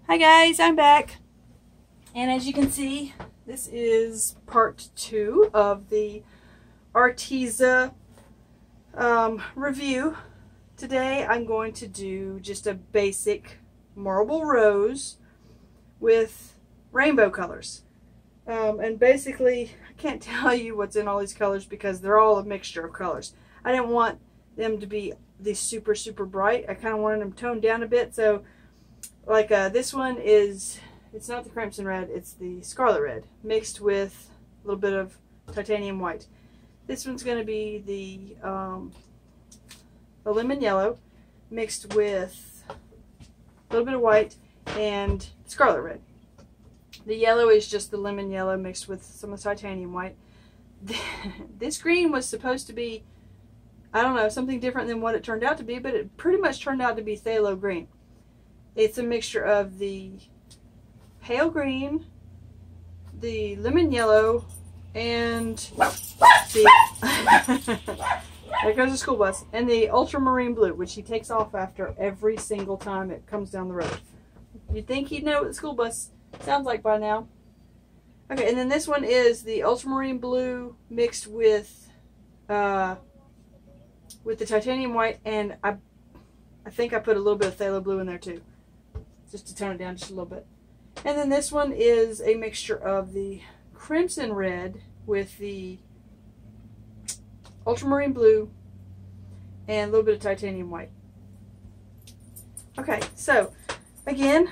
Hi guys, I'm back. And as you can see, this is part 2 of the ARTEZA review. Today I'm going to do just a basic marble rose with rainbow colors. And basically, I can't tell you what's in all these colors because they're all a mixture of colors. I didn't want them to be these super bright. I kind of wanted them toned down a bit. So like this one is, it's not the crimson red, it's the scarlet red mixed with a little bit of titanium white. This one's going to be the lemon yellow mixed with a little bit of white and scarlet red. The yellow is just the lemon yellow mixed with some of the titanium white. This green was supposed to be, I don't know, something different than what it turned out to be, but it pretty much turned out to be phthalo green. It's a mixture of the pale green, the lemon yellow, and the there goes the school bus, and the ultramarine blue, which he takes off after every single time it comes down the road. You'd think he'd know what the school bus sounds like by now. Okay, and then this one is the ultramarine blue mixed with the titanium white, and I think I put a little bit of phthalo blue in there too, just to tone it down just a little bit. And then this one is a mixture of the crimson red with the ultramarine blue and a little bit of titanium white. Okay, so again,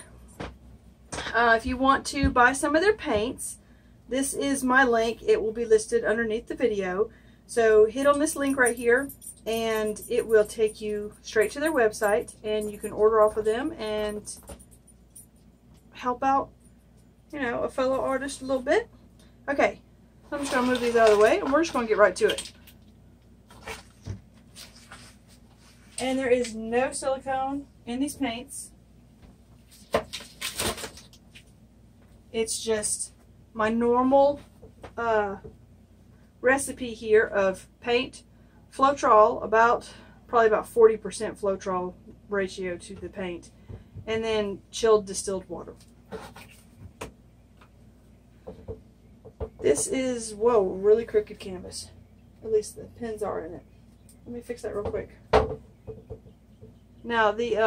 if you want to buy some of their paints, this is my link. It will be listed underneath the video. So hit on this link right here and it will take you straight to their website, and you can order off of them and help out, you know, a fellow artist a little bit. Okay, I'm just going to move these out of the way and we're just going to get right to it. And there is no silicone in these paints. It's just my normal recipe here of paint, Floetrol, probably about 40% Floetrol ratio to the paint, and then chilled distilled water. This is, whoa, really crooked canvas. At least the pins are in it. Let me fix that real quick. Now the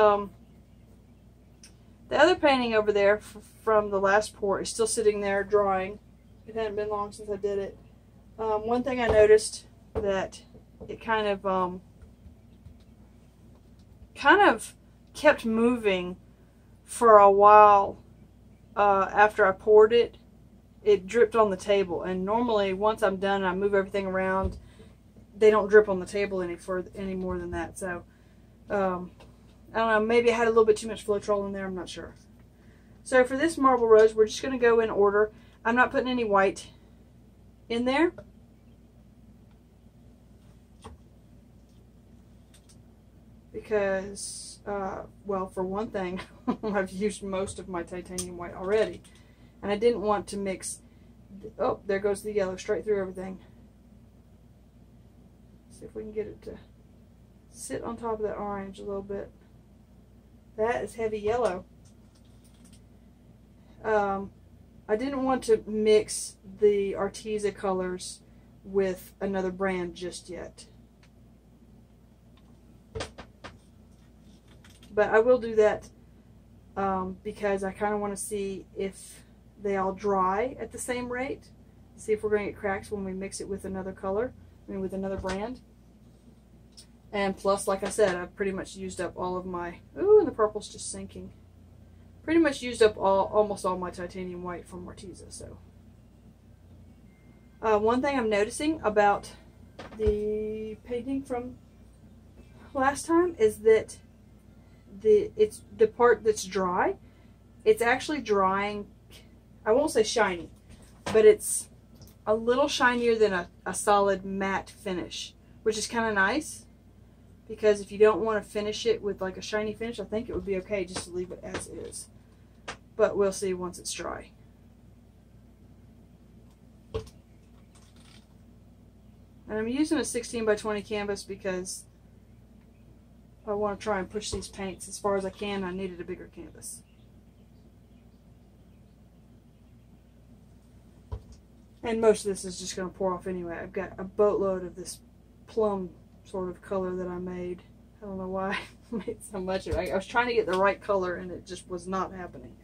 other painting over there from the last pour is still sitting there drying. It hadn't been long since I did it. One thing I noticed that it kind of kept moving for a while after I poured it. It dripped on the table, and normally once I'm done and I move everything around, they don't drip on the table any more than that. So I don't know, maybe I had a little bit too much Floetrol in there, I'm not sure. So for this marble rose, we're just going to go in order. I'm not putting any white in there. Because, well, for one thing, I've used most of my titanium white already. And I didn't want to mix, oh, there goes the yellow straight through everything. See if we can get it to sit on top of that orange a little bit. That is heavy yellow. I didn't want to mix the ARTEZA colors with another brand just yet. But I will do that because I kind of want to see if they all dry at the same rate. See if we're going to get cracks when we mix it with another color, I mean with another brand. And plus, like I said, I've pretty much used up all of my, ooh, and the purple's just sinking. Pretty much used up almost all my titanium white from ARTEZA. So one thing I'm noticing about the painting from last time is that the part that's dry, it's actually drying, I won't say shiny, but it's a little shinier than a solid matte finish, which is kind of nice. Because if you don't want to finish it with like a shiny finish, I think it would be okay just to leave it as is. But we'll see once it's dry. And I'm using a 16 by 20 canvas because I want to try and push these paints as far as I can. I needed a bigger canvas. And most of this is just going to pour off anyway. I've got a boatload of this plum sort of color that I made. I don't know why I made so much of it. I was trying to get the right color and it just was not happening.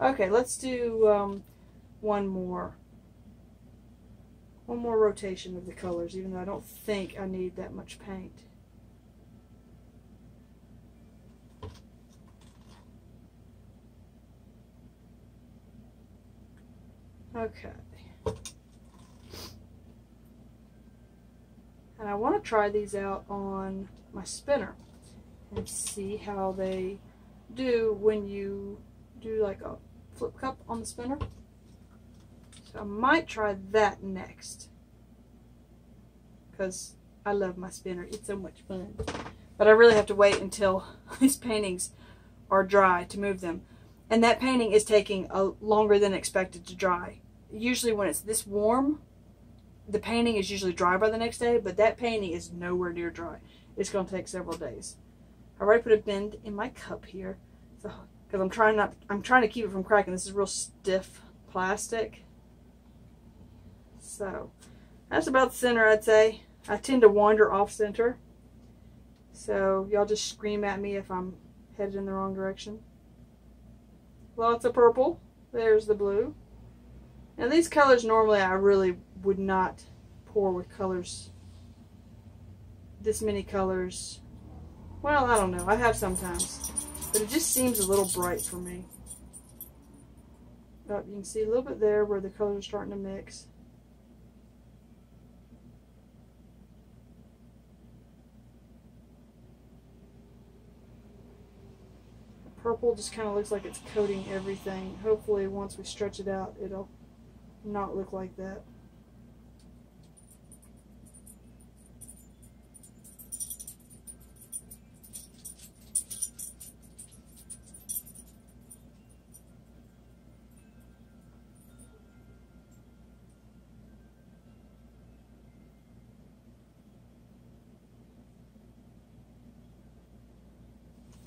Okay, let's do one more rotation of the colors, even though I don't think I need that much paint. Okay. And I want to try these out on my spinner and see how they do when you do like a flip cup on the spinner. So I might try that next because I love my spinner. It's so much fun. But I really have to wait until these paintings are dry to move them. And that painting is taking longer than expected to dry. Usually when it's this warm, the painting is usually dry by the next day, but that painting is nowhere near dry. It's going to take several days. I already put a bend in my cup here, so because I'm trying to keep it from cracking. This is real stiff plastic. So that's about the center, I'd say. I tend to wander off center, so y'all just scream at me if I'm headed in the wrong direction. Lots of purple. There's the blue. Now these colors normally I really would not pour with colors, this many colors. Well, I don't know. I have sometimes, but it just seems a little bright for me. Oh, you can see a little bit there where the colors are starting to mix. The purple just kind of looks like it's coating everything. Hopefully once we stretch it out, it'll not look like that.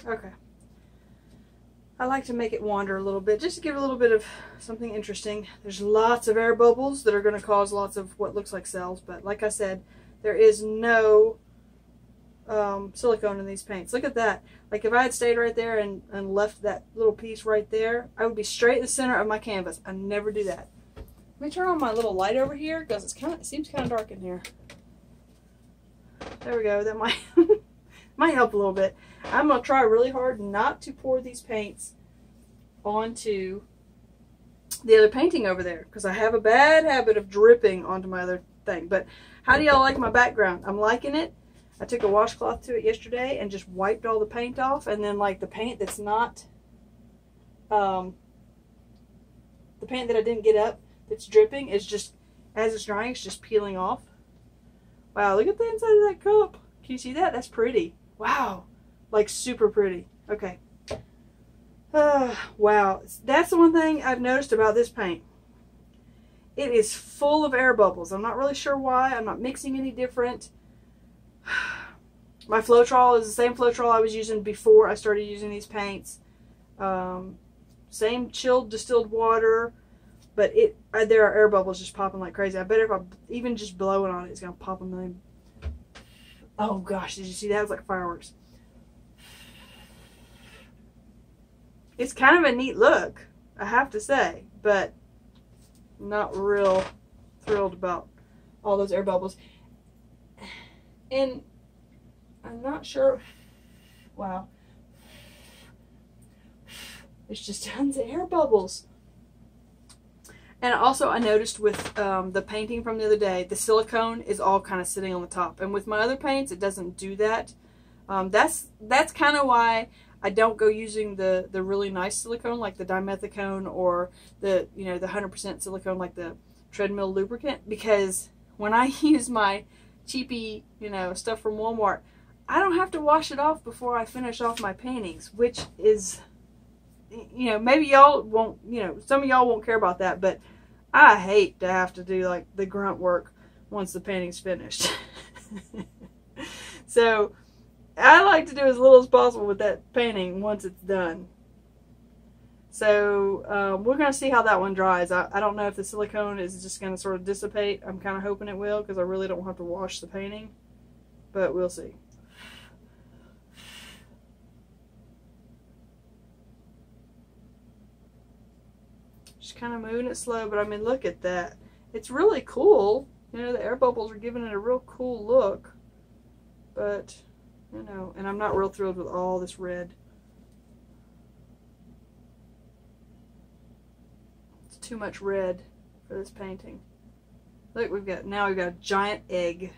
Okay. I like to make it wander a little bit, just to give it a little bit of something interesting. There's lots of air bubbles that are going to cause lots of what looks like cells, but like I said, there is no silicone in these paints. Look at that. Like if I had stayed right there and left that little piece right there, I would be straight in the center of my canvas. I never do that. Let me turn on my little light over here because it seems kind of dark in here. There we go. That might might help a little bit. I'm going to try really hard not to pour these paints onto the other painting over there because I have a bad habit of dripping onto my other thing. But how do y'all like my background? I'm liking it. I took a washcloth to it yesterday and just wiped all the paint off, and then like the paint that's not the paint that I didn't get up that's dripping is just, as it's drying, it's just peeling off. Wow, look at the inside of that cup. Can you see that? That's pretty. Wow. Like super pretty. Okay. Wow. That's the one thing I've noticed about this paint. It is full of air bubbles. I'm not really sure why. I'm not mixing any different. My Floetrol is the same Floetrol I was using before I started using these paints. Same chilled distilled water. But there are air bubbles just popping like crazy. I bet if I even just blowing on it, it's going to pop a million. Oh gosh, did you see that? It was like fireworks. It's kind of a neat look, I have to say, but not real thrilled about all those air bubbles. And I'm not sure. Wow. There's just tons of air bubbles. And also I noticed with the painting from the other day, the silicone is all kind of sitting on the top. And with my other paints, it doesn't do that. That's kind of why I don't go using the really nice silicone like the dimethicone or the 100% silicone like the treadmill lubricant, because when I use my cheapy stuff from Walmart, I don't have to wash it off before I finish off my paintings, which is maybe y'all won't, some of y'all won't care about that, but I hate to have to do like the grunt work once the painting's finished. So I like to do as little as possible with that painting once it's done. So we're going to see how that one dries. I don't know if the silicone is just going to sort of dissipate. I'm kind of hoping it will, because I really don't have to wash the painting. But we'll see. Just kind of moving it slow, but I mean, look at that. It's really cool. You know, the air bubbles are giving it a real cool look. But, you know, and I'm not real thrilled with all this red. It's too much red for this painting. Look, now we've got a giant egg.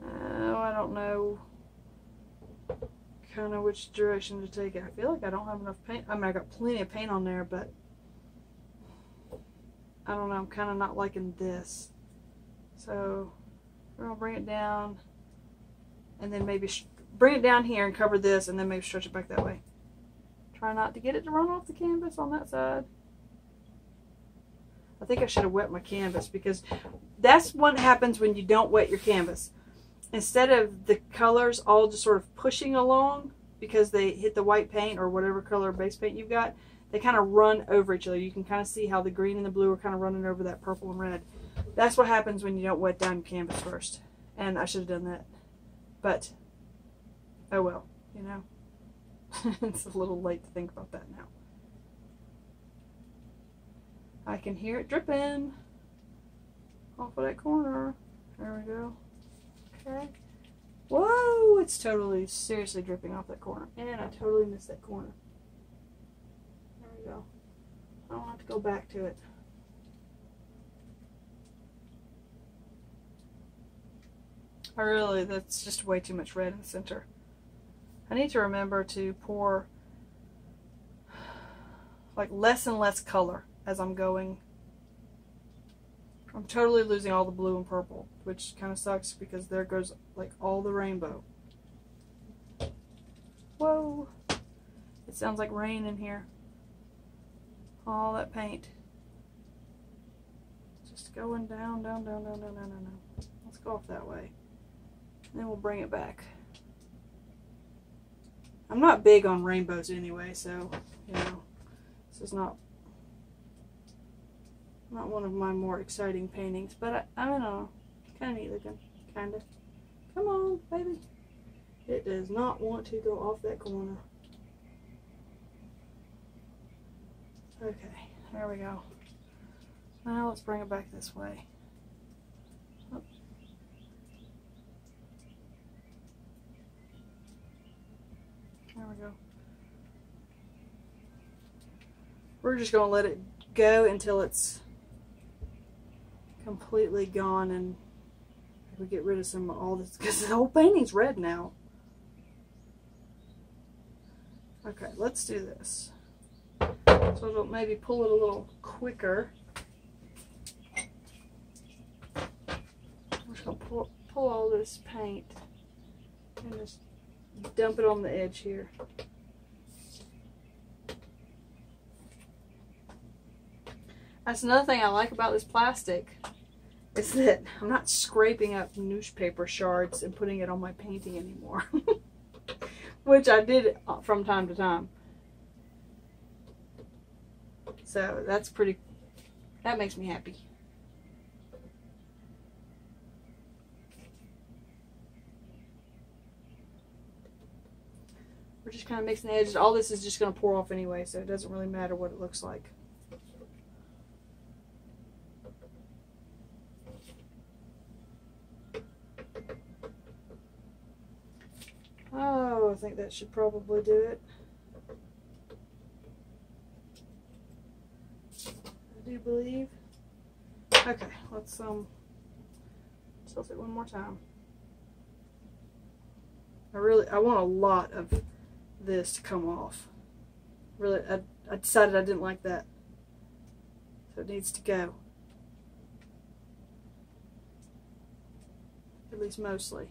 Oh, I don't know kind of which direction to take it. I feel like I don't have enough paint. I mean, I got plenty of paint on there, but I don't know. I'm kind of not liking this. So we're going to bring it down and then maybe bring it down here and cover this and then maybe stretch it back that way. Try not to get it to run off the canvas on that side. I think I should have wet my canvas, because that's what happens when you don't wet your canvas. Instead of the colors all just sort of pushing along because they hit the white paint or whatever color base paint you've got, they kind of run over each other. You can kind of see how the green and the blue are kind of running over that purple and red. That's what happens when you don't wet down your canvas first. And I should have done that. But, oh well, you know. It's a little late to think about that now. I can hear it dripping off of that corner. There we go. Okay. Whoa! It's totally, seriously dripping off that corner. And I totally missed that corner. There we go. I don't have to go back to it. That's just way too much red in the center. I need to remember to pour like less and less color as I'm going. I'm totally losing all the blue and purple, which kind of sucks because there goes like all the rainbow. Whoa! It sounds like rain in here. All that paint. Just going down, down, down, down, down, down, down, down. Let's go off that way. And then we'll bring it back. I'm not big on rainbows anyway, so, you know, this is not one of my more exciting paintings, but I don't know, kind of neat looking, kind of. Come on, baby. It does not want to go off that corner. Okay, there we go. Now let's bring it back this way. Oh. There we go. We're just going to let it go until it's completely gone and we get rid of some of all this, because the whole painting's red now. Okay, let's do this. So it'll maybe pull it a little quicker. I'm just going to pull all this paint and just dump it on the edge here. That's another thing I like about this plastic, is that I'm not scraping up newspaper shards and putting it on my painting anymore. Which I did from time to time. So that's pretty, that makes me happy. We're just kind of mixing the edges. All this is just going to pour off anyway, so it doesn't really matter what it looks like. Oh, I think that should probably do it. I do believe. Okay, let's tilt it one more time. I want a lot of this to come off. Really, I decided I didn't like that. So it needs to go. At least mostly.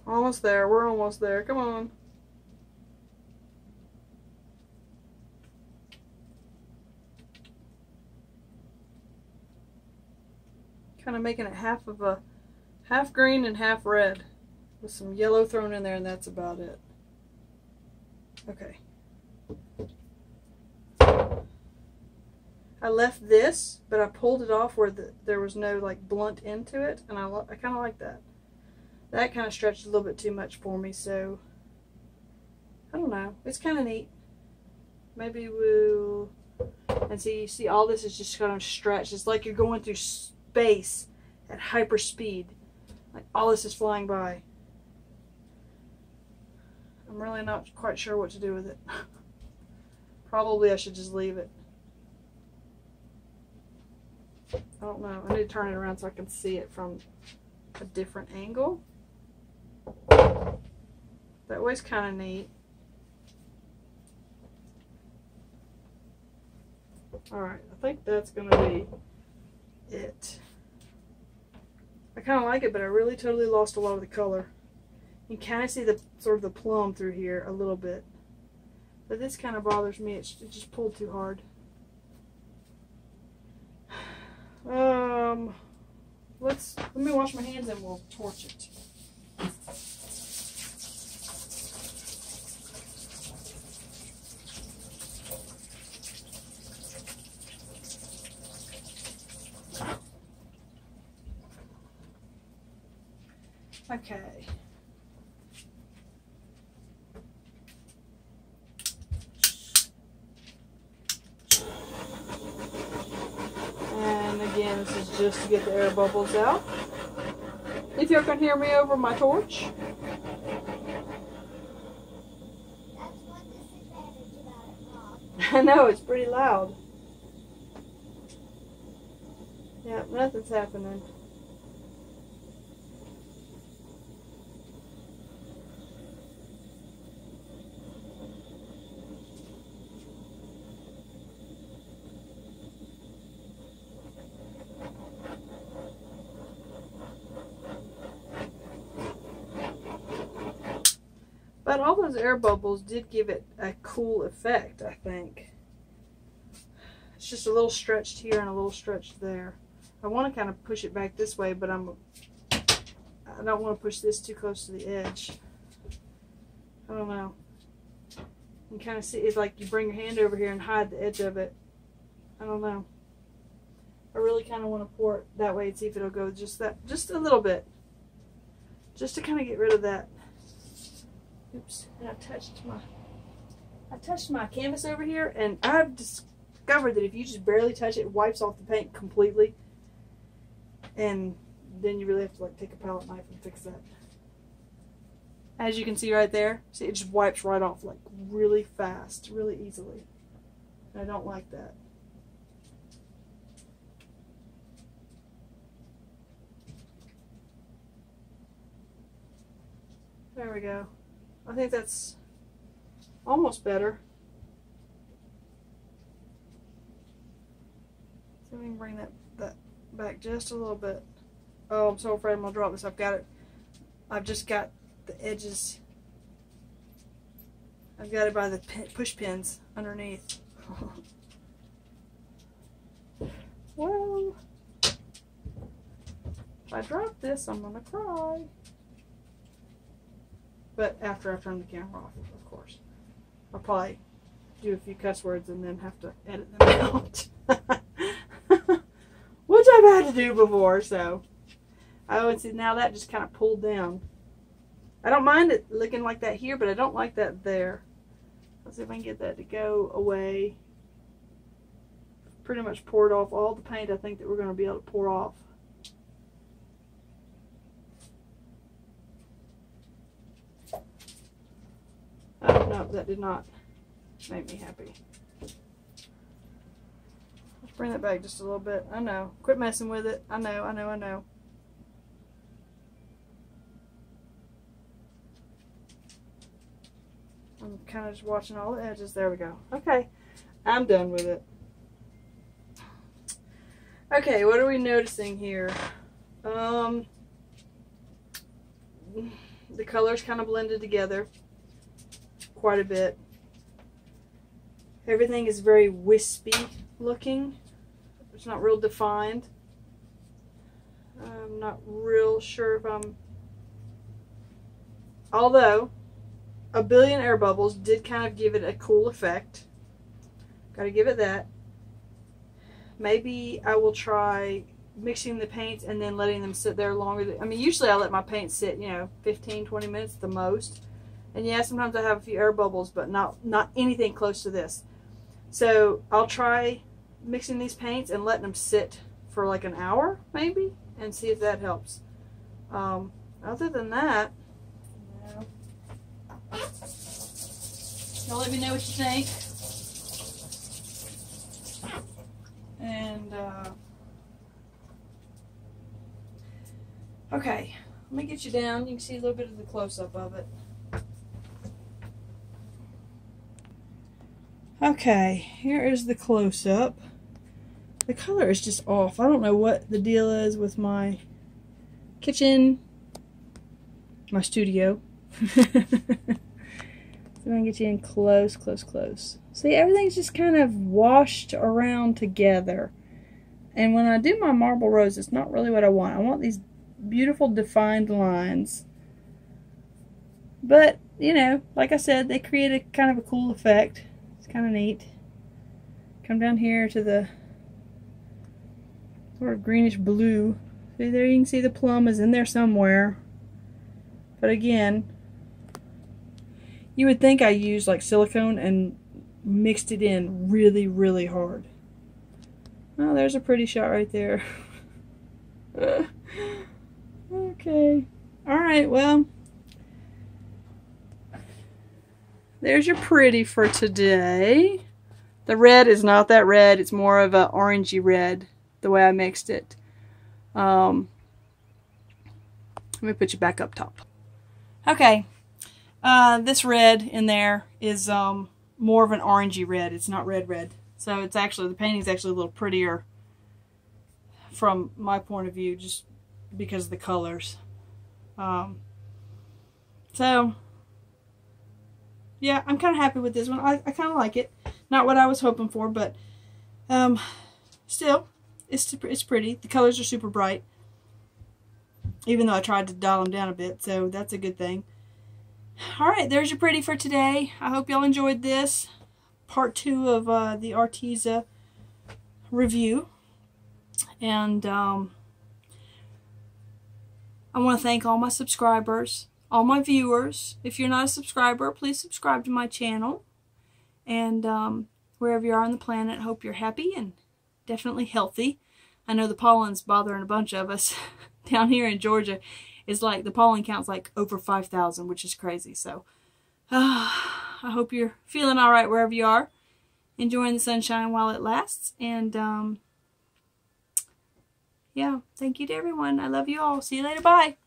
Almost there. We're almost there. Come on. Kind of making it half green and half red with some yellow thrown in there, and that's about it. Okay. I left this, but I pulled it off where there was no like blunt end to it, and I kind of like that. That kind of stretched a little bit too much for me, so I don't know. It's kind of neat. Maybe we'll... And see, all this is just kind of stretched. It's like you're going through space at hyper speed. Like all this is flying by. I'm really not quite sure what to do with it. Probably I should just leave it. I don't know. I need to turn it around so I can see it from a different angle. That way's kind of neat. Alright, I think that's going to be it. I kind of like it, but I really totally lost a lot of the color. You can kind of see the sort of the plum through here a little bit. But this kind of bothers me. It just pulled too hard. Let me wash my hands and we'll torch it. Okay. And again, this is just to get the air bubbles out. If you can hear me over my torch. That's one disadvantage about it, Mom. I know, it's pretty loud. Yeah, nothing's happening. But all those air bubbles did give it a cool effect, I think. It's just a little stretched here and a little stretched there. I want to kind of push it back this way, but I don't want to push this too close to the edge. I don't know. You can kind of see, it's like you bring your hand over here and hide the edge of it. I don't know. I really kind of want to pour it that way and see if it'll go just a little bit. Just to kind of get rid of that. Oops, and I touched my canvas over here, and I've discovered that if you just barely touch it, it wipes off the paint completely. And then you really have to like take a palette knife and fix that. As you can see right there, see, it just wipes right off like really fast, really easily. And I don't like that. There we go. I think that's almost better. So we can bring that back just a little bit. Oh, I'm so afraid I'm gonna drop this. I've just got the edges. I've got it by the push pins underneath. Well, if I drop this, I'm gonna cry. But after I turn the camera off, of course. I'll probably do a few cuss words and then have to edit them out. Which I've had to do before, so. Oh, and see, now that just kind of pulled down. I don't mind it looking like that here, but I don't like that there. Let's see if I can get that to go away. Pretty much poured off all the paint I think that we're going to be able to pour off. Oh, no, that did not make me happy. Let's bring that back just a little bit. I know. Quit messing with it. I know. I'm kind of just watching all the edges. There we go. Okay. I'm done with it. Okay, what are we noticing here? The colors kind of blended together quite a bit. Everything is very wispy looking. It's not real defined. I'm not real sure if I'm... Although, a billion air bubbles did kind of give it a cool effect. Gotta give it that. Maybe I will try mixing the paints and then letting them sit there longer. I mean, usually I let my paint sit, you know, 15, 20 minutes the most. And yeah, sometimes I have a few air bubbles, but not anything close to this. So I'll try mixing these paints and letting them sit for like an hour, maybe, and see if that helps. Other than that, no. Y'all let me know what you think. And, okay, let me get you down. You can see a little bit of the close-up of it. Okay, here is the close-up. The color is just off. I don't know what the deal is with my kitchen, my studio. So I'm going to get you in close, close, close. See, everything's just kind of washed around together. And when I do my marble rose, it's not really what I want. I want these beautiful defined lines. But, you know, like I said, they create a kind of a cool effect. It's kind of neat. Come down here to the sort of greenish blue. See there, you can see the plum is in there somewhere. But again, you would think I used like silicone and mixed it in really, really hard. Oh, there's a pretty shot right there. Okay. Alright, well, there's your pretty for today. The red is not that red. It's more of an orangey red, the way I mixed it. Let me put you back up top. Okay. This red in there is more of an orangey red. It's not red. So it's actually, the painting's actually a little prettier from my point of view, just because of the colors. So, yeah, I'm kind of happy with this one. I kind of like it. Not what I was hoping for, but still, it's pretty. The colors are super bright, even though I tried to dial them down a bit, so that's a good thing. Alright, there's your pretty for today. I hope y'all enjoyed this. Part 2 of the ARTEZA review. And I want to thank all my subscribers, all my viewers. If you're not a subscriber, please subscribe to my channel. And wherever you are on the planet, I hope you're happy and definitely healthy. I know the pollen's bothering a bunch of us. Down here in Georgia, it's like the pollen count's like over 5,000, which is crazy. So I hope you're feeling all right wherever you are, enjoying the sunshine while it lasts. And yeah, thank you to everyone. I love you all. See you later. Bye.